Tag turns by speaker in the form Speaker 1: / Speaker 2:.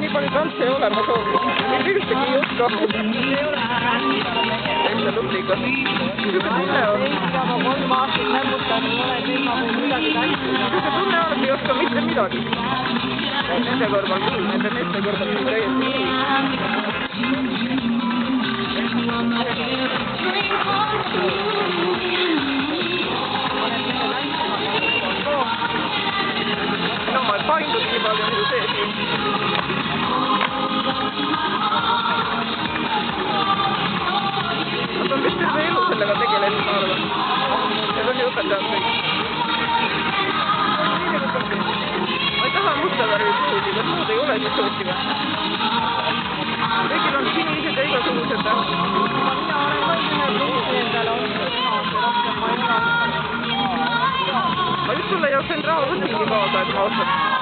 Speaker 1: nii palju tantse ei ole, ma soovin. Mitte ühtegi ei oska. Täitsa tubliga. Niisugune tunne on.
Speaker 2: Ma 3 aastat nämmutanud, ei ole ilma või midagi tantsida.
Speaker 1: Niisugune tunne on, et ei oska mitte midagi. Nende kõrval küll, nende meeste kõrval küll täiesti nii. No ma ei paindud nii palju ju see siin. Nad on vist terve elu sellega tegelenud, ma arvan. Need on ju õpetajad kõik. Ma ei taha musta värvi suudi, kas muud ei ole siis suudi või? Kõigil on sinised ja igasugused.
Speaker 2: Mina olen ka ühe pruusi endale ostnud, rohkem ma ei ole.
Speaker 1: Ma just sulle jaoks end raha võtsingi kaasa, et ma ostaks.